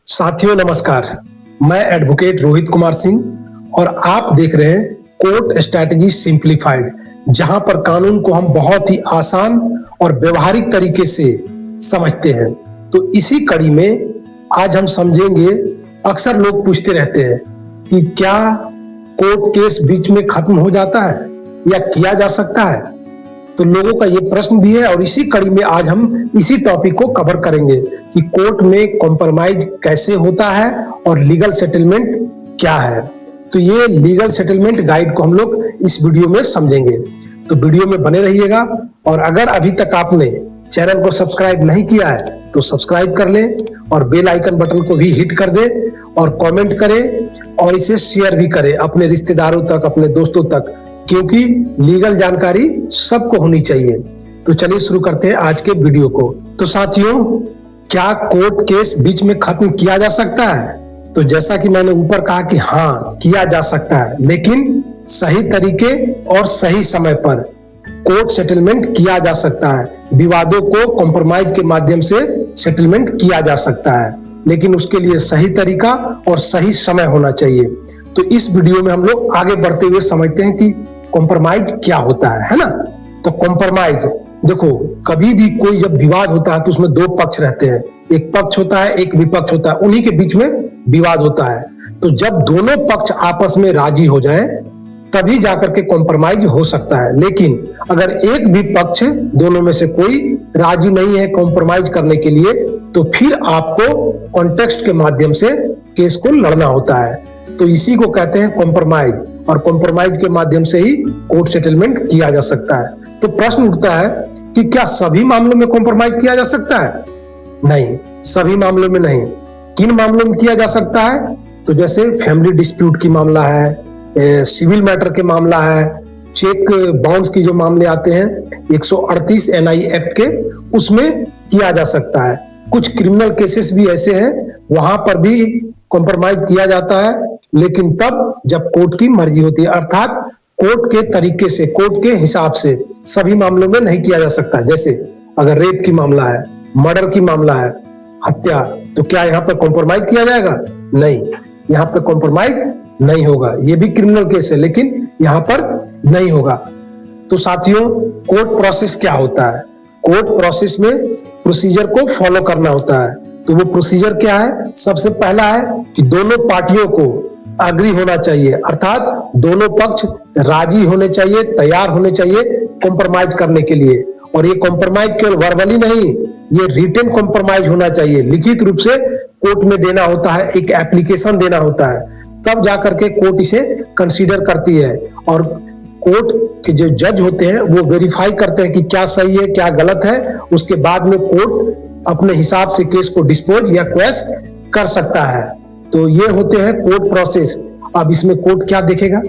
साथियों नमस्कार, मैं एडवोकेट रोहित कुमार सिंह और आप देख रहे हैं कोर्ट स्ट्रैटेजी सिंप्लीफाइड, जहां पर कानून को हम बहुत ही आसान और व्यवहारिक तरीके से समझते हैं। तो इसी कड़ी में आज हम समझेंगे, अक्सर लोग पूछते रहते हैं कि क्या कोर्ट केस बीच में खत्म हो जाता है या किया जा सकता है। तो लोगों का ये प्रश्न भी है और इसी कड़ी में आज हम इसी टॉपिक को कवर करेंगे कि कोर्ट में कॉम्प्रोमाइज कैसे होता है और लीगल सेटलमेंट क्या है। तो ये लीगल सेटलमेंट गाइड को हम लोग इस वीडियो में समझेंगे, तो वीडियो में बने रहिएगा। और अगर अभी तक आपने चैनल को सब्सक्राइब नहीं किया है तो सब्सक्राइब कर लें और बेल आइकन बटन को भी हिट कर दें और कमेंट करें और इसे शेयर भी करें अपने रिश्तेदारों तक, अपने दोस्तों तक, क्योंकि लीगल जानकारी सबको होनी चाहिए। तो चलिए शुरू करते हैं आज के वीडियो को। तो साथियों, क्या कोर्ट केस बीच में खत्म किया जा सकता है? तो जैसा कि मैंने ऊपर कहा कि हाँ, किया जा सकता है, लेकिन सही तरीके और सही समय पर कोर्ट सेटलमेंट किया जा सकता है। विवादों को कॉम्प्रोमाइज के माध्यम से सेटलमेंट किया जा सकता है, लेकिन उसके लिए सही तरीका और सही समय होना चाहिए। तो इस वीडियो में हम लोग आगे बढ़ते हुए समझते हैं कि कॉम्प्रोमाइज क्या होता है ना। तो कॉम्प्रोमाइज, देखो, कभी भी कोई जब विवाद होता है तो उसमें दो पक्ष रहते हैं, एक पक्ष होता है, एक विपक्ष होता है, उन्हीं के बीच में विवाद होता है। तो जब दोनों पक्ष आपस में राजी हो जाएं तभी जाकर के कॉम्प्रोमाइज हो सकता है। लेकिन अगर एक भी पक्ष, दोनों में से कोई राजी नहीं है कॉम्प्रोमाइज करने के लिए, तो फिर आपको कॉन्टेक्स्ट के माध्यम से केस को लड़ना होता है। तो इसी को कहते हैं कॉम्प्रोमाइज, और कॉम्प्रोमाइज के माध्यम से ही कोर्ट सेटलमेंट किया जा सकता है। तो प्रश्न उठता है कि क्या सभी मामलों में कॉम्प्रोमाइज किया जा सकता है? नहीं, सभी मामलों में नहीं। किन मामलों में किया जा सकता है? तो जैसे फैमिली डिस्प्यूट की मामला है, सिविल मैटर के मामला है, चेक बाउंस की जो मामले आते हैं 138 NI एक्ट के, उसमें किया जा सकता है। कुछ क्रिमिनल केसेस भी ऐसे हैं, वहां पर भी कॉम्प्रोमाइज किया जाता है, लेकिन तब जब कोर्ट की मर्जी होती है, अर्थात कोर्ट के तरीके से, कोर्ट के हिसाब से। सभी मामलों में नहीं किया जा सकता। जैसे अगर रेप की मामला है, मर्डर की मामला है, हत्या, तो क्या यहाँ पर कॉम्प्रोमाइज किया जाएगा? नहीं, यहाँ पे कॉम्प्रोमाइज नहीं होगा। ये भी क्रिमिनल केस है, लेकिन यहाँ पर नहीं होगा। तो साथियों, कोर्ट प्रोसेस क्या होता है? कोर्ट प्रोसेस में प्रोसीजर को फॉलो करना होता है। तो वो प्रोसीजर क्या है? सबसे पहला है कि दोनों पार्टियों को अग्री होना चाहिए, अर्थात दोनों पक्ष राजी होने चाहिए, तैयार होने चाहिए कॉम्प्रोमाइज करने के लिए। और ये कॉम्प्रोमाइज केवल वर्बली नहीं, ये रिटन कॉम्प्रोमाइज होना चाहिए, लिखित रूप से कोर्ट में देना होता है, एक एप्लीकेशन देना होता है, तब जाकर के कोर्ट इसे कंसीडर करती है। और कोर्ट के जो जज होते हैं वो वेरीफाई करते हैं कि क्या सही है, क्या गलत है। उसके बाद में कोर्ट अपने हिसाब से केस को डिस्पोज या क्वेश कर सकता है। तो ये होते हैं कोर्ट प्रोसेस। अब इसमें कोर्ट क्या देखेगा?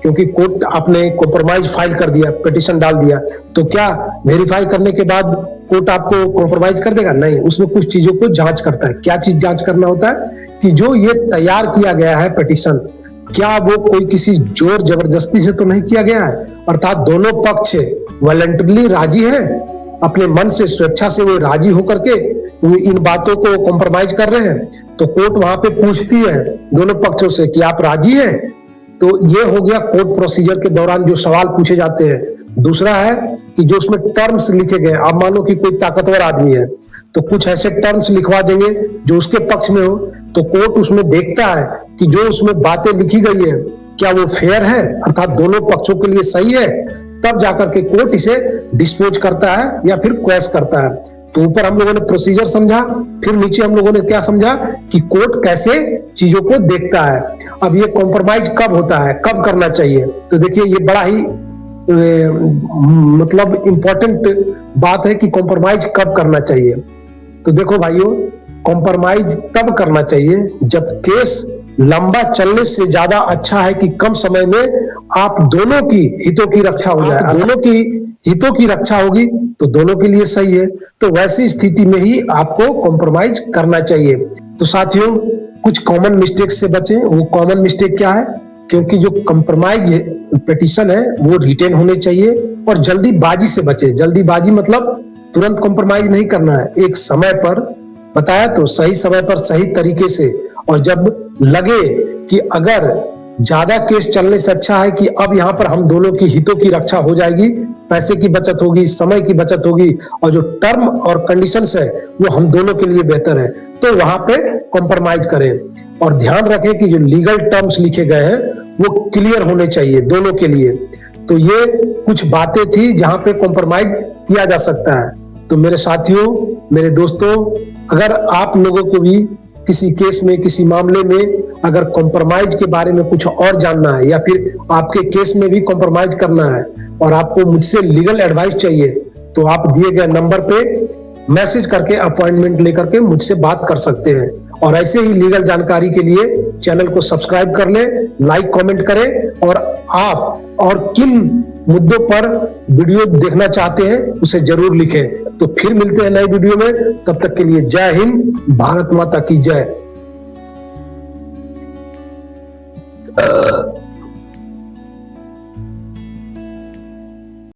क्योंकि कोर्ट आपने कॉम्प्रोमाइज फाइल कर दिया, पिटीशन डाल दिया, तो क्या वेरीफाई करने के बाद कोर्ट आपको कॉम्प्रोमाइज कर देगा? नहीं, उसमें कुछ चीजों को जांच करता है। क्या चीज जांच करना होता है? कि जो ये तैयार किया गया है पिटीशन, क्या वो कोई किसी जोर जबरदस्ती से तो नहीं किया गया है, अर्थात दोनों पक्ष वॉलंटरली राजी है, अपने मन से, स्वेच्छा से वो राजी होकर के इन बातों को कॉम्प्रोमाइज कर रहे हैं। तो कोर्ट वहां पे पूछती है दोनों पक्षों से कि आप राजी हैं? तो ये हो गया कोर्ट प्रोसीजर के दौरान जो सवाल पूछे जाते हैं। दूसरा है कि जो उसमें टर्म्स लिखे गए, आप मानो कि कोई ताकतवर आदमी है तो कुछ ऐसे टर्म्स लिखवा देंगे जो उसके पक्ष में हो, तो कोर्ट उसमें देखता है कि जो उसमें बातें लिखी गई है क्या वो फेयर है, अर्थात दोनों पक्षों के लिए सही है। तब जाकर के कोर्ट इसे डिस्पोज करता है या फिर क्वेश करता है। तो ऊपर हम लोगों ने प्रोसीजर समझा, फिर नीचे हम लोगों ने क्या समझा कि कोर्ट कैसे चीजों को देखता है। अब ये कॉम्प्रोमाइज कब होता है, कब करना चाहिए? तो देखिए, ये बड़ा ही मतलब इंपॉर्टेंट बात है कि कॉम्प्रोमाइज कब करना चाहिए। तो देखो भाइयों, कॉम्प्रोमाइज तब करना चाहिए जब केस लंबा चलने से ज्यादा अच्छा है कि कम समय में आप दोनों की हितों की रक्षा हो जाए। दोनों की हितों की रक्षा होगी तो दोनों के लिए सही है। तो वैसी स्थिति में ही आपको कॉम्प्रोमाइज करना चाहिए। तो साथियों, कुछ कॉमन मिस्टेक से बचें। वो कॉमन मिस्टेक क्या है? क्योंकि जो कॉम्प्रोमाइज पिटीशन है वो रिटेन होने चाहिए, और जल्दीबाजी से बचे। जल्दीबाजी मतलब तुरंत कॉम्प्रोमाइज नहीं करना है, एक समय पर बताया तो सही समय पर सही तरीके से, और जब लगे कि अगर ज्यादा केस चलने से अच्छा है कि अब यहाँ पर हम दोनों की हितों की रक्षा हो जाएगी, पैसे की बचत होगी, समय की बचत होगी, और जो टर्म और कंडीशंस है वो हम दोनों के लिए बेहतर है, तो वहां पे कॉम्प्रोमाइज करें। और ध्यान रखें कि जो लीगल टर्म्स लिखे गए हैं वो क्लियर होने चाहिए दोनों के लिए। तो ये कुछ बातें थी जहां पे कॉम्प्रोमाइज किया जा सकता है। तो मेरे साथियों, मेरे दोस्तों, अगर आप लोगों को भी किसी केस में, किसी मामले में अगर कॉम्प्रोमाइज के बारे में कुछ और जानना है, या फिर आपके केस में भी कॉम्प्रोमाइज करना है और आपको मुझसे लीगल एडवाइस चाहिए, तो आप दिए गए नंबर पे मैसेज करके अपॉइंटमेंट लेकर के मुझसे बात कर सकते हैं। और ऐसे ही लीगल जानकारी के लिए चैनल को सब्सक्राइब कर लें, लाइक कमेंट करें, और आप और किन मुद्दों पर वीडियो देखना चाहते हैं उसे जरूर लिखें। तो फिर मिलते हैं नए वीडियो में, तब तक के लिए जय हिंद, भारत माता की जय।